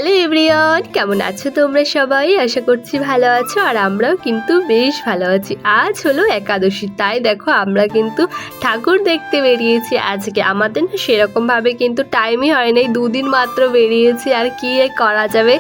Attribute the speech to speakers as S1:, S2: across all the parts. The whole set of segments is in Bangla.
S1: হ্যালো এভরিওয়ান, কেমন আছো তোমরা সবাই? আশা করছি ভালো আছো, আর আমরাও কিন্তু বেশ ভালো আছি। আজ হলো একাদশী, তাই দেখো আমরা কিন্তু ঠাকুর দেখতে বেরিয়েছি আজকে। আমাদের না সেরকমভাবে কিন্তু টাইমই হয় নাই, দুদিন মাত্র বেরিয়েছি, আর কি করা যাবে।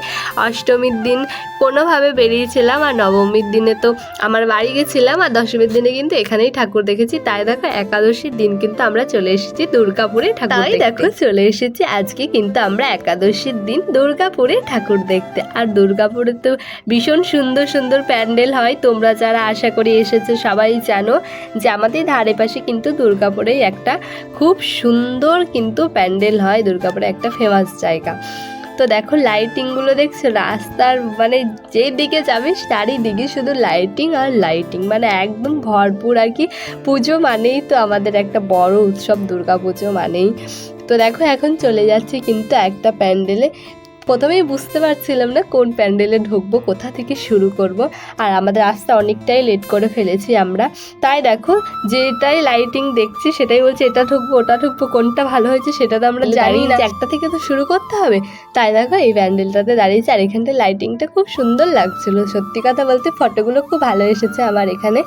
S1: অষ্টমীর দিন কোনোভাবে বেরিয়েছিলাম, আর নবমীর দিনে তো আমার বাড়ি গেছিলাম, আর দশমীর দিনে কিন্তু এখানেই ঠাকুর দেখেছি। তাই দেখো একাদশীর দিন কিন্তু আমরা চলে এসেছি দুর্গাপুরে ঠাকুর দেখতে। দেখো চলে এসেছি আজকে কিন্তু আমরা একাদশীর দিন দুর্গাপুরে ঠাকুর দেখতে। আর দুর্গাপুরে তো ভীষণ সুন্দর সুন্দর প্যান্ডেল হয়, তোমরা যারা আশা করি এসেছো সবাই জানো যে আমাদের ধারে পাশে কিন্তু দুর্গাপুরেই একটা খুব সুন্দর কিন্তু প্যান্ডেল হয়। দুর্গাপুরে একটা ফেমাস জায়গা। তো দেখো লাইটিংগুলো দেখছো, রাস্তার মানে যেই দিকে যাবে চারিদিকে শুধু লাইটিং আর লাইটিং, মানে একদম ভরপুর আর কি। পুজো মানেই তো আমাদের একটা বড় উৎসব, দুর্গা পুজো মানেই। তো দেখো এখন চলে যাচ্ছি কিন্তু একটা প্যান্ডেলে। প্রথমেই বুঝতে পারছিলাম না কোন প্যান্ডেলে ঢুকবো, কোথা থেকে শুরু করব। আর আমাদের রাস্তা অনেকটাই লেট করে ফেলেছি আমরা, তাই দেখো যেটাই লাইটিং দেখছি সেটাই বলছে এটা ঢুকবো ওটা ঢুকবো, কোনটা ভালো হয়েছে সেটা তো আমরা জানি না, একটা থেকে তো শুরু করতে হবে। তাই দেখো এই প্যান্ডেলটাতে দাঁড়িয়েছি, আর এখানটায় লাইটিংটা খুব সুন্দর লাগছিল। সত্যি কথা বলতে ফটোগুলো খুব ভালো এসেছে আমার এখানে।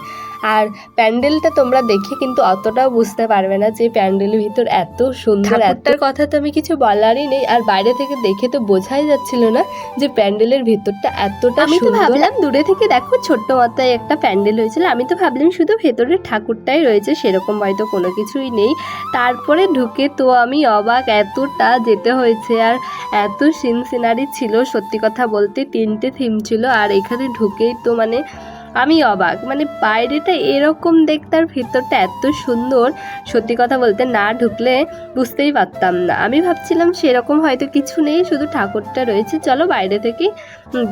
S1: আর প্যান্ডেলটা তোমরা দেখে কিন্তু অতটাও বুঝতে পারবে না যে প্যান্ডেলের ভিতর এত সুন্দর। একটার কথা তো আমি কিছু বলারই নেই, আর বাইরে থেকে দেখে তো বোঝাই যাচ্ছিল না যে প্যান্ডেলের ভিতরটা এতটা সুন্দর। আমি তো ভাবলাম দূরে থেকে দেখো ছোট্ট মাত্রায় একটা প্যান্ডেল হয়েছিল, আমি তো ভাবলাম শুধু ভেতরের ঠাকুরটাই রয়েছে, সেরকম হয়তো কোনো কিছুই নেই। তারপরে ঢুকে তো আমি অবাক, এতটা যেতে হয়েছে, আর এত সিনারি ছিল। সত্যি কথা বলতে 3টে থিম ছিল, আর এখানে ঢুকেই তো মানে আমি অবাক, মানে বাইরেটা এরকম দেখতে আর ভেতরটা এত সুন্দর। সত্যি কথা বলতে না ঢুকলে বুঝতেই পারতাম না। আমি ভাবছিলাম সেরকম হয়তো কিছু নেই, শুধু ঠাকুরটা রয়েছে, চলো বাইরে থেকে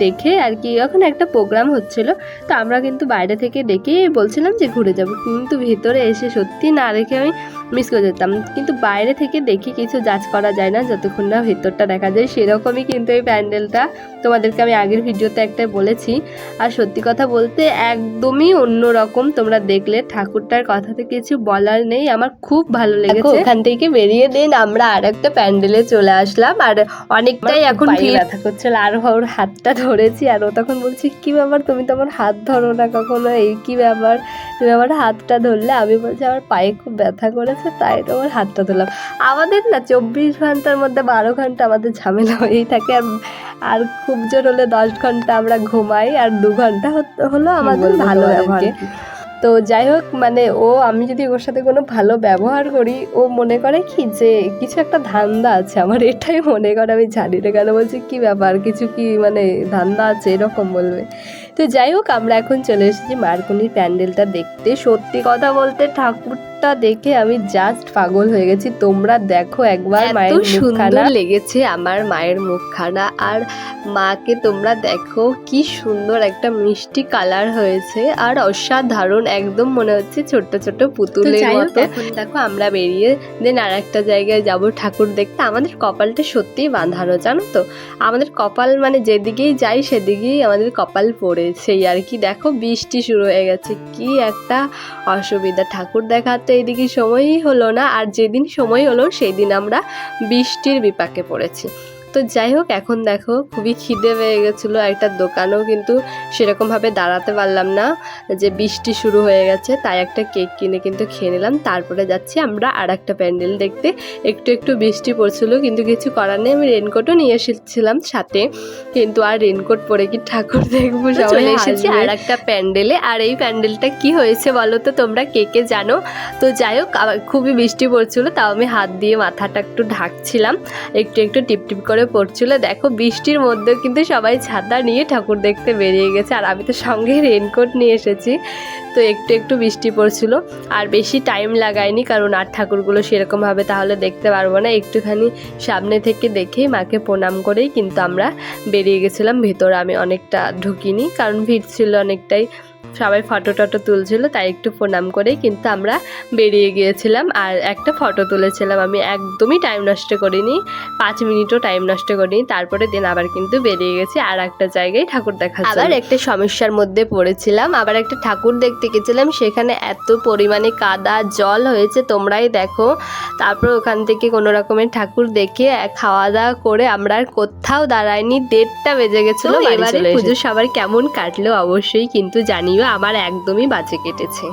S1: দেখে আর কি। এখন একটা প্রোগ্রাম হচ্ছিল, তো আমরা কিন্তু বাইরে থেকে দেখে বলছিলাম যে ঘুরে যাব, কিন্তু ভেতরে এসে সত্যি না দেখে আমি মিস করে যেতাম। কিন্তু বাইরে থেকে দেখে কিছু জাজ করা যায় না যতক্ষণ না ভেতরটা দেখা যায়। সেরকমই কিন্তু এই প্যান্ডেলটা তোমাদেরকে আমি আগের ভিডিওতে একটা বলেছি। আর সত্যি কথা বলতে একদমই অন্যরকম, তোমরা দেখলে ঠাকুরটার কথাতে কিছু বলার নেই, আমার খুব ভালো লেগেছে। ওখান থেকে বেরিয়ে দিন আমরা আর একটা প্যান্ডেলে চলে আসলাম, আর অনেকটাই এখন ব্যথা করছিল, আর ওর হাতটা ধরেছি, আর ও তখন বলছি কি ব্যাপার তুমি তো আমার হাত ধরো না কখনো, এই কি ব্যাপার তুমি আমার হাতটা ধরলে। আমি বলছি আমার পায়ে খুব ব্যথা করেছে তাই তোমার হাতটা ধরলাম। আমাদের না 24 ঘন্টার মধ্যে 12 ঘন্টা আমাদের ঝামেলা হয়েই থাকে, আর খুব জোর হলে 10 ঘন্টা আমরা ঘুমাই, আর 2 ঘন্টা হলো আমাদের ভালো ব্যবহার। তো যাই হোক, মানে আমি যদি ওর সাথে কোনো ভালো ব্যবহার করি, ও মনে করে কি যে কিছু একটা ধান্দা আছে, আমার এটাই মনে করে। আমি জানি না কেন, বলছি কি ব্যাপার কিছু কি মানে ধান্দা আছে এরকম বলবে। তো যাই হোক আমরা এখন চলে এসেছি মার্কনির প্যান্ডেলটা দেখতে। সত্যি কথা বলতে ঠাকুরটা দেখে আমি জাস্ট পাগল হয়ে গেছি। তোমরা দেখো একবার, মায়ের সুন্দর লেগেছে আমার মায়ের মুখখানা, আর মাকে তোমরা দেখো কি সুন্দর একটা মিষ্টি কালার হয়েছে, আর অসাধারণ, একদম মনে হচ্ছে ছোট্ট ছোট্ট পুতুলের মতো। এখন দেখো আমরা বেরিয়ে দেন আর একটা জায়গায় যাব ঠাকুর দেখতে। আমাদের কপালটা সত্যিই বাঁধানো, জানো তো, আমাদের কপাল মানে যেদিকেই যাই সেদিকেই আমাদের কপাল পড়ে সেই আর কি। দেখো বৃষ্টি শুরু হয়ে গেছে, কি একটা অসুবিধা, ঠাকুর দেখাতে এইদিকে সময়ই হলো না, আর যেদিন সময় হলো সেই দিন আমরা বৃষ্টির বিপাকে পড়েছি। তো যাই হোক এখন দেখো খুবই খিদে পেয়ে গেছিলো, একটা দোকানও কিন্তু সেরকমভাবে দাঁড়াতে পারলাম না, যে বৃষ্টি শুরু হয়ে গেছে, তাই একটা কেক কিনে কিন্তু খেয়ে নিলাম। তারপরে যাচ্ছি আমরা আর একটা প্যান্ডেল দেখতে। একটু একটু বৃষ্টি পড়ছিল, কিন্তু কিছু করার নেই, আমি রেনকোটও নিয়ে এসেছিলাম সাথে, কিন্তু আর রেনকোট পরে কি ঠাকুর দেখবো। সবাই এসেছি আর একটা প্যান্ডেলে, আর এই প্যান্ডেলটা কি হয়েছে বলো তো তোমরা, কে জানো? তো যাই হোক খুবই বৃষ্টি পড়ছিল, তাও আমি হাত দিয়ে মাথাটা একটু ঢাকছিলাম, একটু একটু টিপ টিপ করে পড়ছিল। দেখো বৃষ্টির মধ্যেও কিন্তু সবাই ছাতা নিয়ে ঠাকুর দেখতে বেরিয়ে গেছে, আর আমি তো সঙ্গে রেনকোট নিয়ে এসেছি। তো একটু একটু বৃষ্টি পড়ছিল, আর বেশি টাইম লাগায়নি, কারণ আর ঠাকুরগুলো সেরকমভাবে তাহলে দেখতে পারবো না। একটুখানি সামনে থেকে দেখেই মাকে প্রণাম করেই কিন্তু আমরা বেরিয়ে গেছিলাম ভেতরে। আমি অনেকটা ঢুকিনি, কারণ ভিড় ছিল অনেকটাই। সবাই ফটো টটো তুলছিল, তাই একটু প্রণাম করেই কিন্তু আমরা বেরিয়ে গিয়েছিলাম। আর একটা ফটো তুলেছিলাম, আমি একদমই টাইম নষ্ট করিনি, 5 মিনিটও টাইম নষ্ট করিনি। তারপরে দিন আবার কিন্তু বেরিয়ে গেছি আর একটা জায়গায় ঠাকুর দেখা। আবার একটা সমস্যার মধ্যে পড়েছিলাম, আবার একটা ঠাকুর দেখতে গেছিলাম, সেখানে এত পরিমাণে কাদা জল হয়েছে তোমরাই দেখো। তারপর ওখান থেকে কোনো রকমের ঠাকুর দেখে খাওয়া দাওয়া করে আমরা আর কোথাও দাঁড়াইনি, 1:30টা বেজে গেছিলো। এবারে পুজো সবার কেমন কাটলো অবশ্যই কিন্তু জানিও, আমার একদমই বাজে কেটেছে।